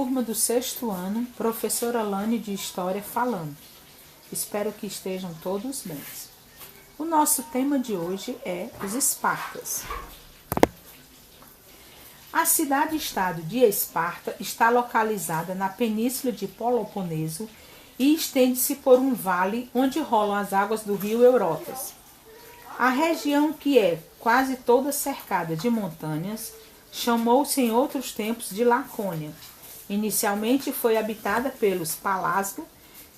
turma do 6º ano, professora Lane de História falando. Espero que estejam todos bem. O nosso tema de hoje é os Espartas. A cidade-estado de Esparta está localizada na península de Peloponeso e estende-se por um vale onde rolam as águas do rio Eurotas. A região, que é quase toda cercada de montanhas, chamou-se em outros tempos de Lacônia. Inicialmente foi habitada pelos Pelasgo,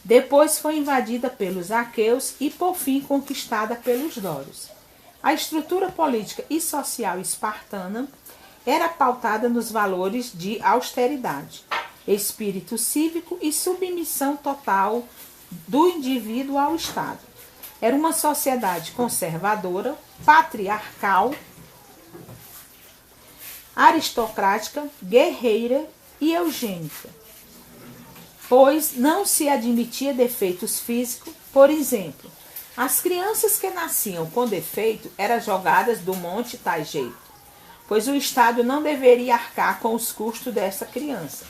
depois foi invadida pelos aqueus e por fim conquistada pelos dórios. A estrutura política e social espartana era pautada nos valores de austeridade, espírito cívico e submissão total do indivíduo ao Estado. Era uma sociedade conservadora, patriarcal, aristocrática, guerreira e eugênica, pois não se admitia defeitos físicos. Por exemplo, as crianças que nasciam com defeito eram jogadas do monte Tajeito, pois o Estado não deveria arcar com os custos dessa criança.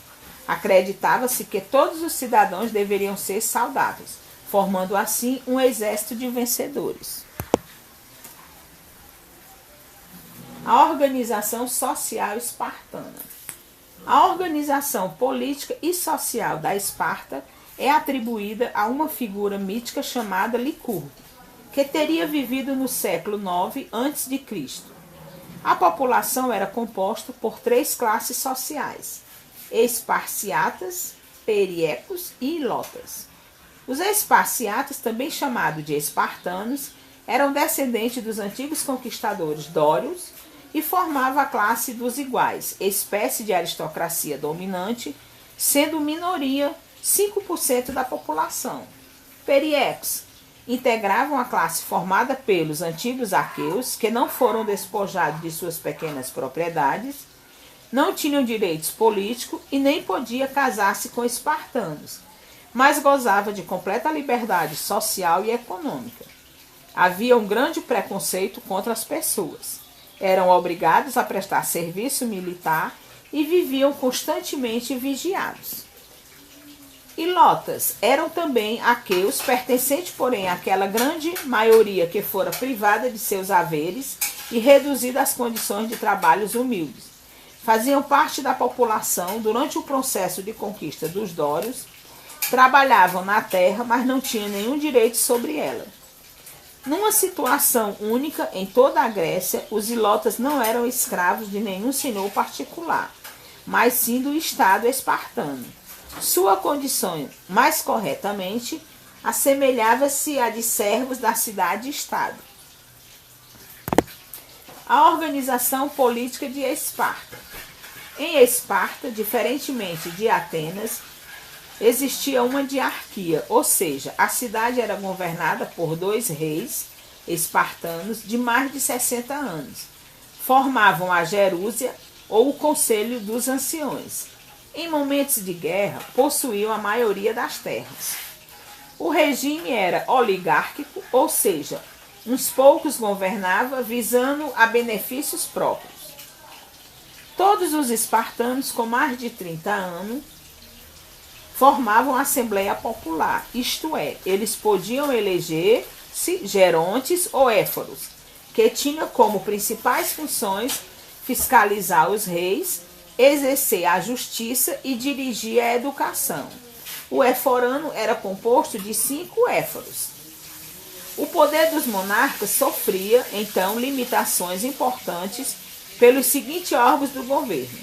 Acreditava-se que todos os cidadãos deveriam ser saudáveis, formando assim um exército de vencedores. A organização social espartana. A organização política e social da Esparta é atribuída a uma figura mítica chamada Licurgo, que teria vivido no século IX a.C. A população era composta por 3 classes sociais: esparciatas, periecos e ilotas. Os esparciatas, também chamados de espartanos, eram descendentes dos antigos conquistadores dórios e formavam a classe dos iguais, espécie de aristocracia dominante, sendo minoria 5% da população. Periecos integravam a classe formada pelos antigos aqueus, que não foram despojados de suas pequenas propriedades, não tinham direitos políticos e nem podia casar-se com espartanos, mas gozava de completa liberdade social e econômica. Havia um grande preconceito contra as pessoas. Eram obrigados a prestar serviço militar e viviam constantemente vigiados. Ilotas eram também aqueus, pertencentes, porém, àquela grande maioria que fora privada de seus haveres e reduzida às condições de trabalhos humildes. Faziam parte da população durante o processo de conquista dos dórios, trabalhavam na terra, mas não tinham nenhum direito sobre ela. Numa situação única em toda a Grécia, os ilotas não eram escravos de nenhum senhor particular, mas sim do Estado espartano. Sua condição, mais corretamente, assemelhava-se à de servos da cidade-estado. A organização política de Esparta. Em Esparta, diferentemente de Atenas, existia uma diarquia, ou seja, a cidade era governada por 2 reis espartanos de mais de 60 anos. Formavam a gerúsia ou o conselho dos anciões. Em momentos de guerra, possuíam a maioria das terras. O regime era oligárquico, ou seja, uns poucos governavam visando a benefícios próprios. Todos os espartanos com mais de 30 anos formavam a Assembleia Popular, isto é, eles podiam eleger-se gerontes ou éforos, que tinham como principais funções fiscalizar os reis, exercer a justiça e dirigir a educação. O éforano era composto de 5 éforos. O poder dos monarcas sofria, então, limitações importantes pelos seguintes órgãos do governo: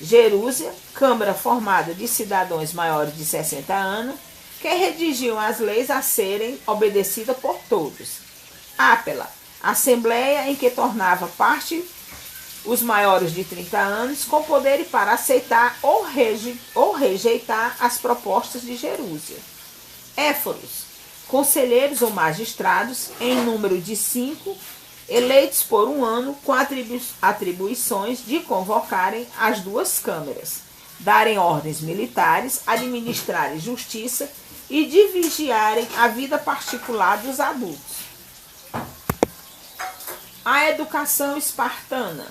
Gerúsia, Câmara formada de cidadãos maiores de 60 anos, que redigiam as leis a serem obedecidas por todos. Ápela, Assembleia em que tornava parte os maiores de 30 anos, com poder para aceitar ou rejeitar as propostas de Gerúsia. Éforos, conselheiros ou magistrados, em número de 5, eleitos por um ano, com atribuições de convocarem as 2 câmaras, darem ordens militares, administrarem justiça e de vigiarem a vida particular dos adultos. A educação espartana.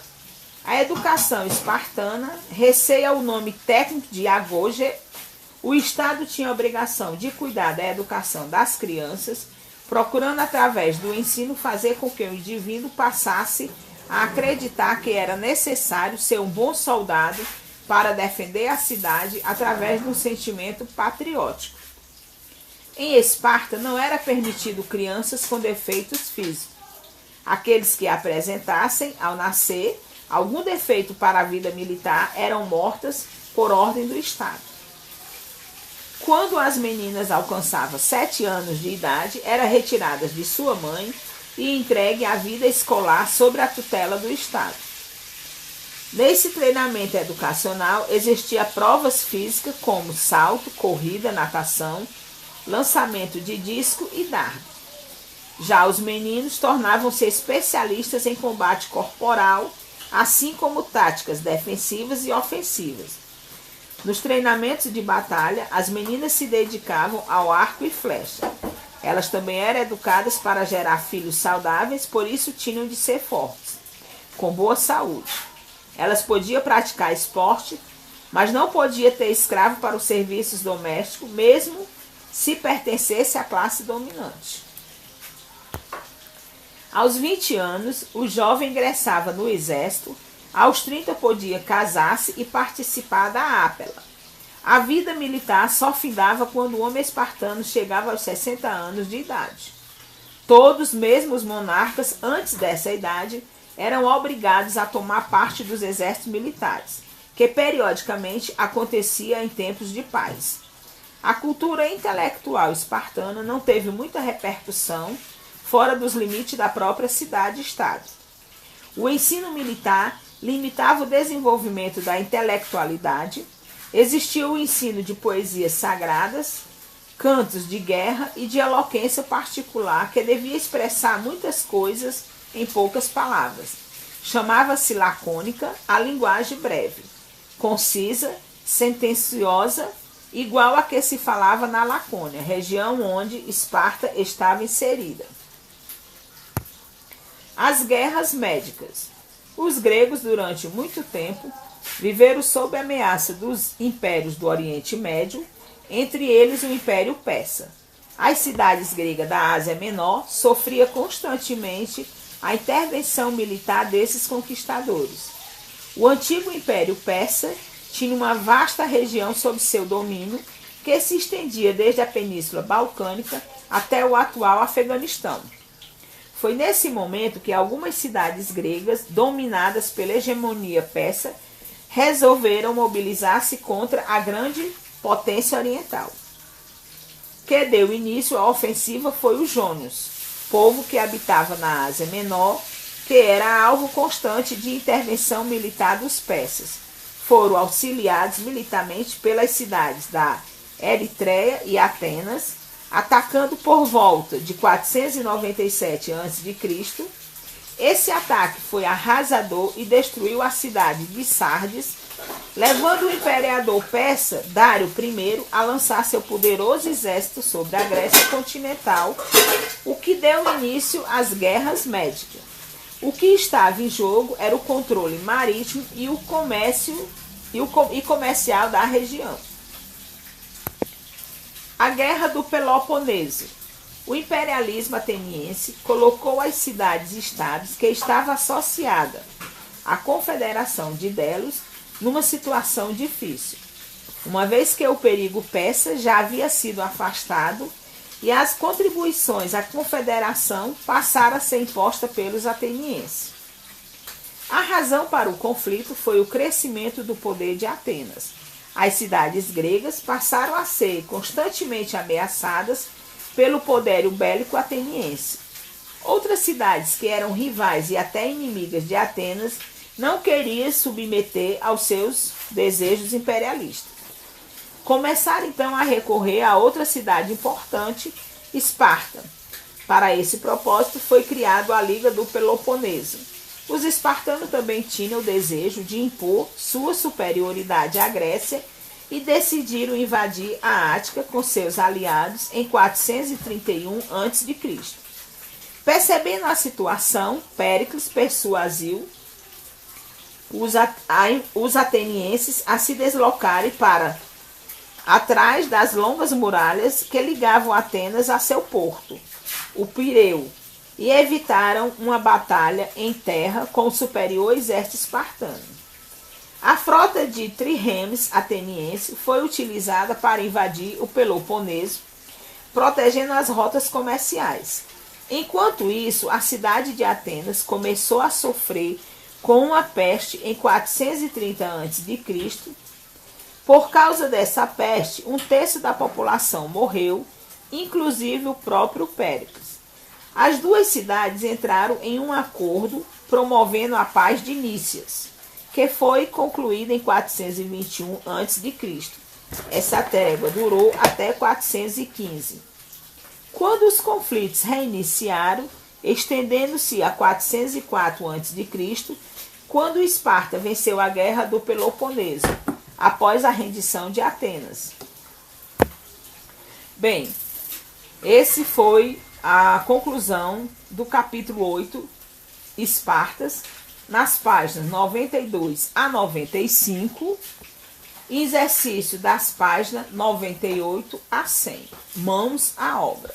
A educação espartana receia o nome técnico de agoge. O Estado tinha a obrigação de cuidar da educação das crianças, procurando através do ensino fazer com que o indivíduo passasse a acreditar que era necessário ser um bom soldado para defender a cidade através de um sentimento patriótico. Em Esparta não era permitido crianças com defeitos físicos. Aqueles que apresentassem, ao nascer, algum defeito para a vida militar eram mortas por ordem do Estado. Quando as meninas alcançavam 7 anos de idade, eram retiradas de sua mãe e entregue à vida escolar sob a tutela do Estado. Nesse treinamento educacional existiam provas físicas como salto, corrida, natação, lançamento de disco e dardo. Já os meninos tornavam-se especialistas em combate corporal, assim como táticas defensivas e ofensivas. Nos treinamentos de batalha, as meninas se dedicavam ao arco e flecha. Elas também eram educadas para gerar filhos saudáveis, por isso tinham de ser fortes, com boa saúde. Elas podiam praticar esporte, mas não podia ter escravo para os serviços domésticos, mesmo se pertencesse à classe dominante. Aos 20 anos, o jovem ingressava no exército, aos 30 podia casar-se e participar da ápela. A vida militar só findava quando o homem espartano chegava aos 60 anos de idade. Todos, mesmo os monarcas, antes dessa idade, eram obrigados a tomar parte dos exércitos militares, que periodicamente acontecia em tempos de paz. A cultura intelectual espartana não teve muita repercussão fora dos limites da própria cidade-estado. O ensino militar limitava o desenvolvimento da intelectualidade, existia o ensino de poesias sagradas, cantos de guerra e de eloquência particular que devia expressar muitas coisas em poucas palavras. Chamava-se lacônica a linguagem breve, concisa, sentenciosa, igual a que se falava na Lacônia, região onde Esparta estava inserida. As guerras médicas. Os gregos, durante muito tempo, viveram sob a ameaça dos impérios do Oriente Médio, entre eles o Império Persa. As cidades gregas da Ásia Menor sofriam constantemente a intervenção militar desses conquistadores. O antigo Império Persa tinha uma vasta região sob seu domínio, que se estendia desde a Península Balcânica até o atual Afeganistão. Foi nesse momento que algumas cidades gregas, dominadas pela hegemonia persa, resolveram mobilizar-se contra a grande potência oriental. Que deu início à ofensiva foi os jônios, povo que habitava na Ásia Menor, que era alvo constante de intervenção militar dos persas. Foram auxiliados militarmente pelas cidades da Eritreia e Atenas, atacando por volta de 497 a.C. Esse ataque foi arrasador e destruiu a cidade de Sardes, levando o imperador persa Dário I a lançar seu poderoso exército sobre a Grécia continental, o que deu início às guerras médicas. O que estava em jogo era o controle marítimo e o comércio comercial da região. A Guerra do Peloponeso. O imperialismo ateniense colocou as cidades-estados que estava associada à Confederação de Delos numa situação difícil, uma vez que o perigo persa já havia sido afastado e as contribuições à confederação passaram a ser impostas pelos atenienses. A razão para o conflito foi o crescimento do poder de Atenas. As cidades gregas passaram a ser constantemente ameaçadas pelo poderio bélico ateniense. Outras cidades que eram rivais e até inimigas de Atenas não queriam submeter aos seus desejos imperialistas. Começaram então a recorrer a outra cidade importante, Esparta. Para esse propósito foi criada a Liga do Peloponeso. Os espartanos também tinham o desejo de impor sua superioridade à Grécia e decidiram invadir a Ática com seus aliados em 431 a.C. Percebendo a situação, Péricles os atenienses a se deslocarem para atrás das longas muralhas que ligavam Atenas a seu porto, o Pireu, e evitaram uma batalha em terra com o superior exército espartano. A frota de trirremes ateniense foi utilizada para invadir o Peloponeso, protegendo as rotas comerciais. Enquanto isso, a cidade de Atenas começou a sofrer com uma peste em 430 a.C. Por causa dessa peste, um terço da população morreu, inclusive o próprio Péricles. As duas cidades entraram em um acordo promovendo a paz de Nícias, que foi concluída em 421 a.C. Essa trégua durou até 415. Quando os conflitos reiniciaram, estendendo-se a 404 a.C., quando Esparta venceu a guerra do Peloponeso, após a rendição de Atenas. Bem, esse foi a conclusão do capítulo 8, Espartas, nas páginas 92 a 95, exercício das páginas 98 a 100. Mãos à obra.